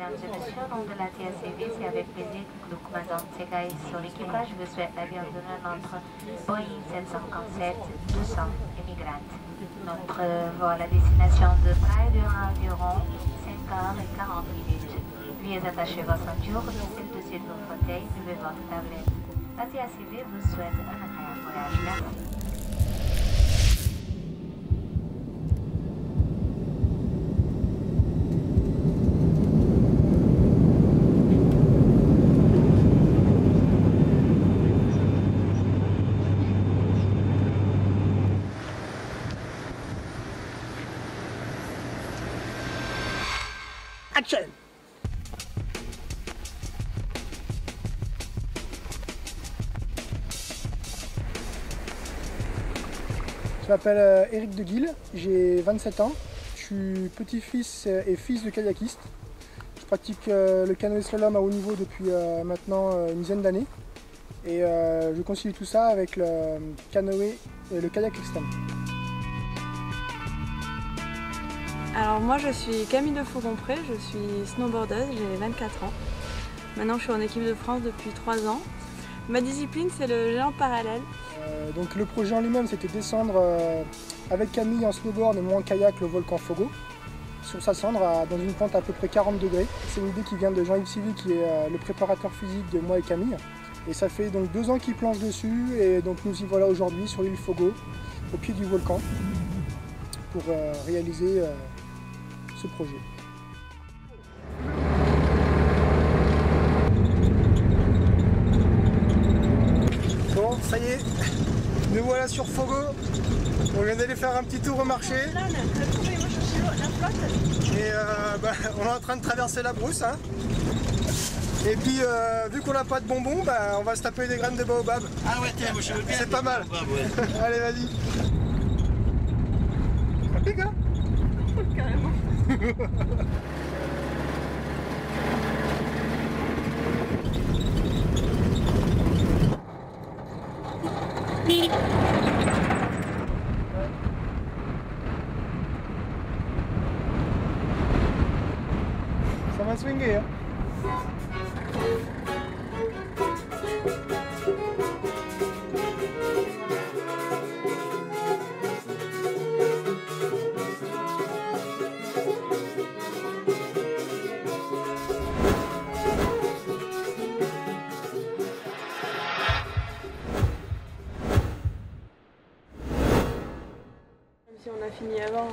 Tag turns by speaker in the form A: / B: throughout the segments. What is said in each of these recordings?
A: mesdames et messieurs, au nom de la TACV, c'est avec plaisir que le commandant Tsegai sur l'équipage vous souhaite la bienvenue à notre Boeing 757-200 Immigrant. Notre vol à destination de Prague durera environ 5h40. Veuillez attacher vos ceintures, baissez le dossier de vos fauteuils, levez votre tablette. La TACV vous souhaite un agréable voyage. Merci.
B: Action! Je m'appelle Éric De Guille, j'ai 27 ans, je suis petit-fils et fils de kayakiste. Je pratique le canoë slalom à haut niveau depuis maintenant une dizaine d'années et je concilie tout ça avec le canoë et le kayak extrême.
C: Alors moi je suis Camille de Faucompré, je suis snowboardeuse, j'ai 24 ans. Maintenant je suis en équipe de France depuis 3 ans. Ma discipline c'est le géant parallèle.
B: Donc le projet en lui-même c'était descendre avec Camille en snowboard et moi en kayak le volcan Fogo sur sa cendre dans une pente à peu près 40 degrés. C'est une idée qui vient de Jean-Yves Sivy qui est le préparateur physique de moi et Camille. Et ça fait donc 2 ans qu'il planche dessus et donc nous y voilà aujourd'hui sur l'île Fogo, au pied du volcan, pour réaliser ce projet. Bon, ça y est, nous voilà sur Fogo. On vient d'aller faire un petit tour au marché. Et on est en train de traverser la brousse. Hein. Et puis, vu qu'on n'a pas de bonbons, on va se taper des graines de baobab.
D: Ah ouais, tiens, moi je veux bien.
B: C'est pas mal.
D: Ouais.
B: Allez, vas-y. Ça pique, hein?
C: Carrément.
B: Ça va swinguer, hein?
C: Si on a fini avant,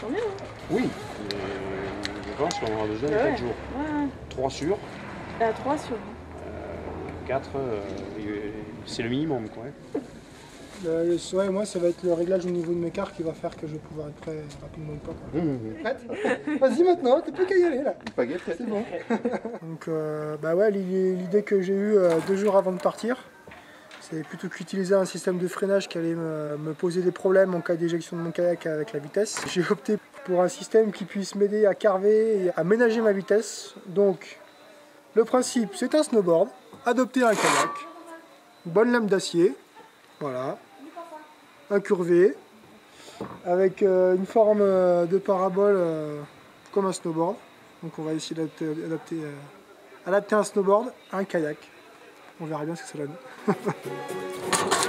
C: tant mieux. Hein.
E: Oui, je pense qu'on aura besoin de 4 jours.
C: Ouais.
E: 3 sûrs,
C: 3 sur.
E: 4 c'est le minimum quoi.
B: Ouais, moi ça va être le réglage au niveau de mes cartes qui va faire que je vais pouvoir être prêt rapidement ou pas. Prête? Vas-y maintenant, t'es plus qu'à y aller là. C'est bon. Donc ouais, l'idée que j'ai eue 2 jours avant de partir, c'est plutôt qu'utiliser un système de freinage qui allait me poser des problèmes en cas d'éjection de mon kayak avec la vitesse. J'ai opté pour un système qui puisse m'aider à carver et à ménager ma vitesse. Donc le principe c'est un snowboard, adopter un kayak, une bonne lame d'acier, voilà, incurvé, avec une forme de parabole comme un snowboard. Donc on va essayer d'adapter un snowboard à un kayak. On verra bien ce que ça donne.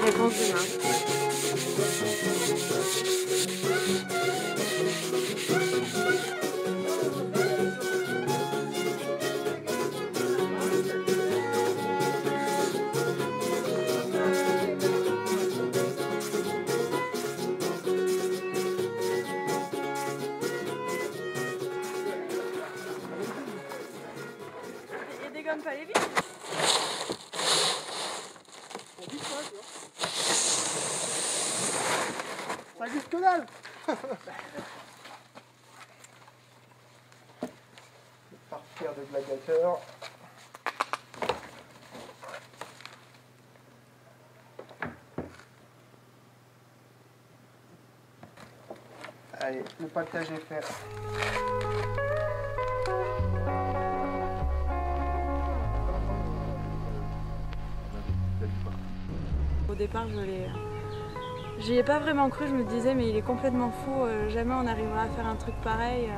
C: Réponse demain. Et dégonne pas les vis.
B: Ça glisse que dalle. Partir de gladiateur. Allez, le pactage est fait.
C: Au départ, j'y ai pas vraiment cru, je me disais mais il est complètement fou, jamais on arrivera à faire un truc pareil.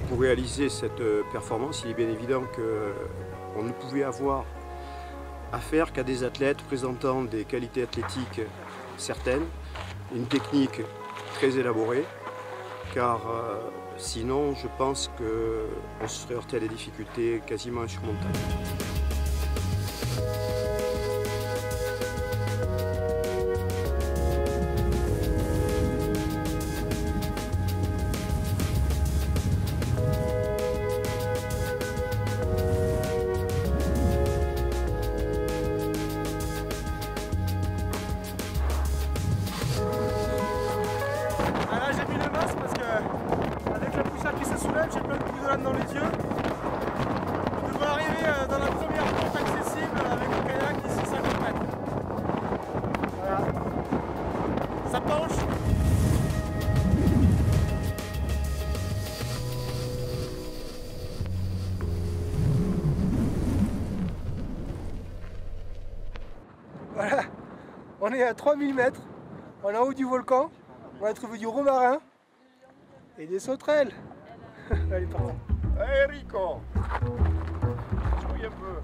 D: Pour réaliser cette performance, il est bien évident qu'on ne pouvait avoir affaire qu'à des athlètes présentant des qualités athlétiques certaines, une technique très élaborée, car sinon je pense qu'on se serait heurté à des difficultés quasiment insurmontables.
B: J'ai plein de poussolanes dans les yeux. Je devrais arriver dans la première pente accessible avec le kayak d'ici 50 mètres. Voilà. Ça penche. Voilà. On est à 3000 mètres. On est en haut du volcan. On a trouvé du romarin et des sauterelles. Allez, pardon.
F: Hey Rico! Jouille un peu.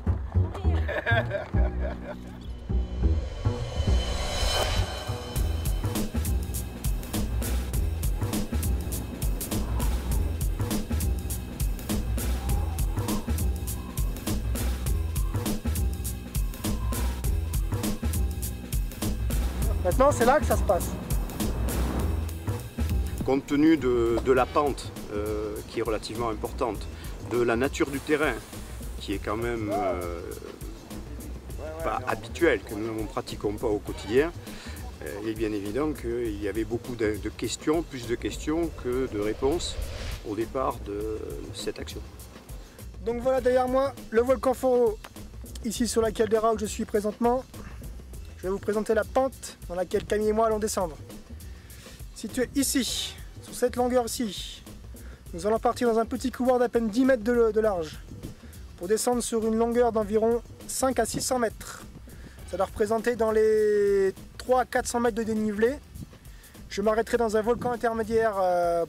B: Maintenant, c'est là que ça se passe.
D: Compte tenu de la pente qui est relativement importante, de la nature du terrain qui est quand même pas habituelle, que nous ne pratiquons pas au quotidien, il est bien évident qu'il y avait beaucoup de questions, plus de questions que de réponses au départ de cette action.
B: Donc voilà derrière moi le volcan Foro, ici sur la caldeira où je suis présentement. Je vais vous présenter la pente dans laquelle Camille et moi allons descendre. Situé ici, sur cette longueur-ci, nous allons partir dans un petit couloir d'à peine 10 mètres de large pour descendre sur une longueur d'environ 5 à 600 mètres. Ça doit représenter dans les 3 à 400 mètres de dénivelé. Je m'arrêterai dans un volcan intermédiaire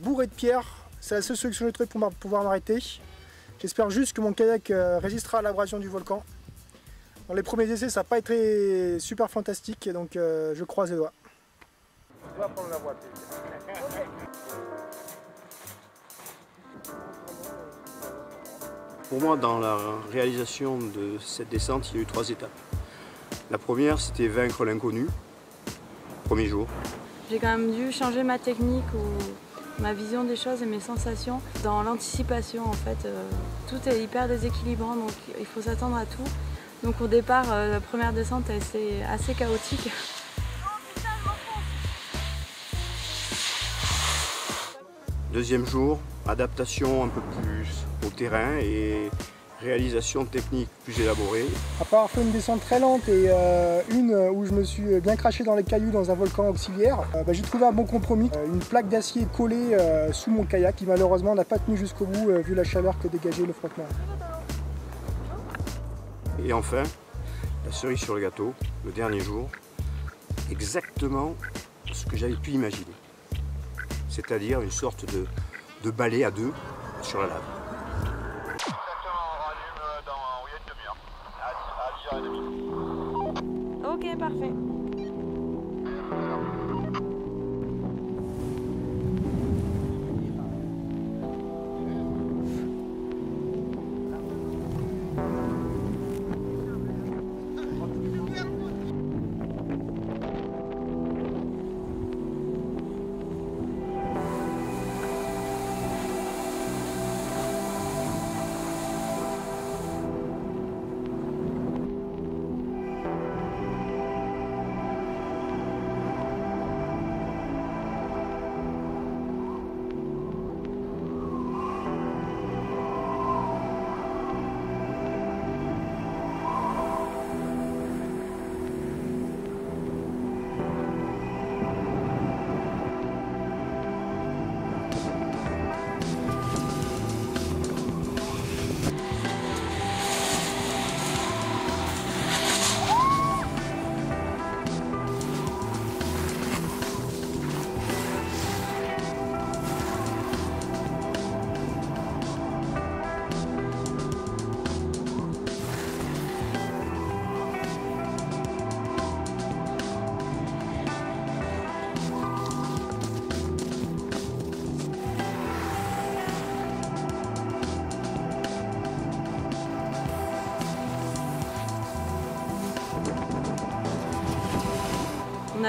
B: bourré de pierres. C'est la seule solution que j'ai trouvée pour pouvoir m'arrêter. J'espère juste que mon kayak résistera à l'abrasion du volcan. Dans les premiers essais, ça n'a pas été super fantastique, donc je croise les doigts.
F: On va prendre la voiture.
D: Pour moi, dans la réalisation de cette descente, il y a eu 3 étapes. La première, c'était vaincre l'inconnu, premier jour.
C: J'ai quand même dû changer ma technique ou ma vision des choses et mes sensations dans l'anticipation en fait. Tout est hyper déséquilibrant, donc il faut s'attendre à tout. Donc au départ, la première descente est assez chaotique.
D: Deuxième jour, adaptation un peu plus au terrain et réalisation technique plus élaborée.
B: Après avoir fait une descente très lente et une où je me suis bien craché dans les cailloux dans un volcan auxiliaire, j'ai trouvé un bon compromis. Une plaque d'acier collée sous mon kayak qui malheureusement n'a pas tenu jusqu'au bout vu la chaleur que dégageait le frottement.
D: Et enfin, la cerise sur le gâteau, le dernier jour, exactement ce que j'avais pu imaginer. C'est-à-dire une sorte de balai à deux sur la lave.
F: Exactement, on rallume dans il y a 10h30. À 10h30.
C: Ok, parfait.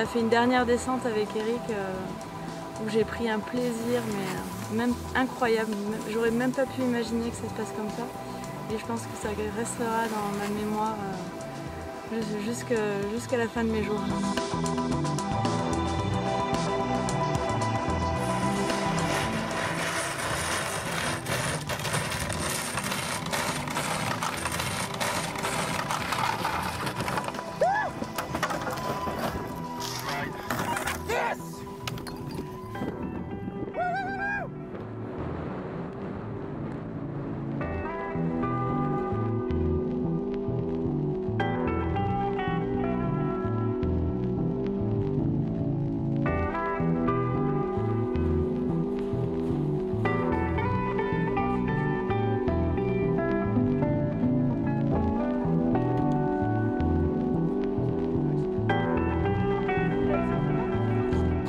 C: a fait une dernière descente avec Eric où j'ai pris un plaisir mais même incroyable. J'aurais même pas pu imaginer que ça se passe comme ça. Et je pense que ça restera dans ma mémoire jusqu'à la fin de mes jours.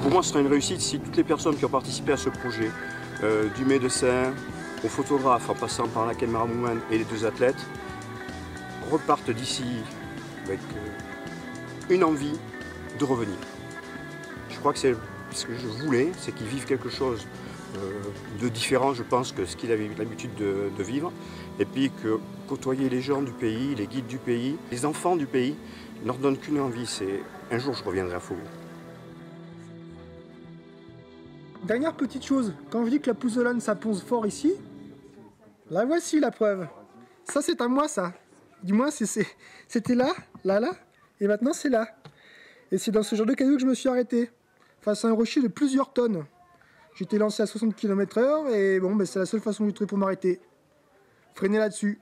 D: Pour moi, ce sera une réussite si toutes les personnes qui ont participé à ce projet, du médecin au photographe, en passant par la camérawoman et les 2 athlètes, repartent d'ici avec une envie de revenir. Je crois que c'est ce que je voulais, c'est qu'ils vivent quelque chose de différent, je pense, que ce qu'ils avaient l'habitude de vivre. Et puis que côtoyer les gens du pays, les guides du pays, les enfants du pays, ne leur donne qu'une envie, c'est un jour je reviendrai à Fogo.
B: Dernière petite chose, quand je dis que la pouzzolane ça ponce fort ici, la voici la preuve. Ça c'est à moi ça. Du moins c'était là, et maintenant c'est là. Et c'est dans ce genre de caillou que je me suis arrêté, face à un rocher de plusieurs tonnes. J'étais lancé à 60 km/h et bon, c'est la seule façon que j'ai trouvé pour m'arrêter. Freiner là-dessus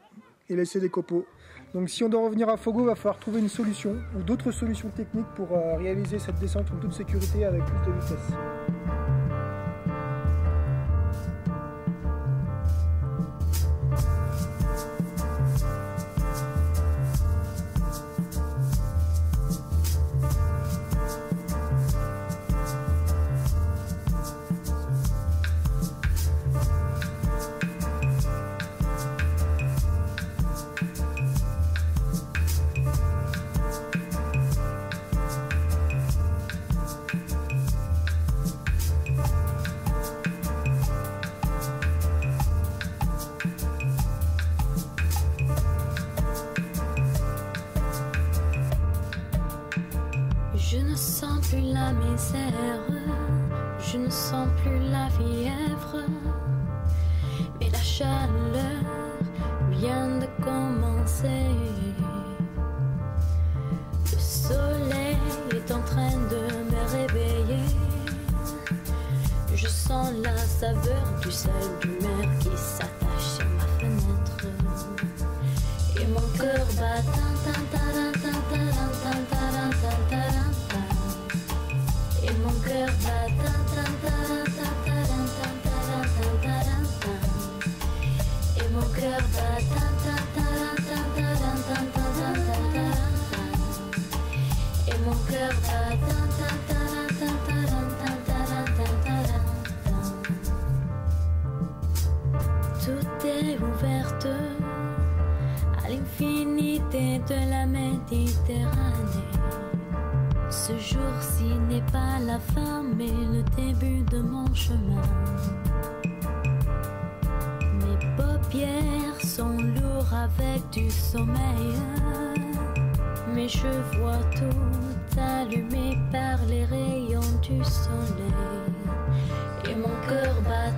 B: et laisser des copeaux. Donc si on doit revenir à Fogo, il va falloir trouver une solution ou d'autres solutions techniques pour réaliser cette descente en toute sécurité avec plus de vitesse.
G: Je ne sens plus la misère, je ne sens plus la fièvre, mais la chaleur vient de commencer. Le soleil est en train de me réveiller, je sens la saveur du sel du mer qui s'attache sur ma fenêtre, et mon cœur bat et mon cœur bat et mon cœur bat et mon cœur bat. Tout est ouverte à l'infinité de la Méditerranée. Ce jour-ci n'est pas la fin, mais le début de mon chemin. Mes paupières sont lourdes avec du sommeil, mais je vois tout allumé par les rayons du soleil. Et mon cœur bat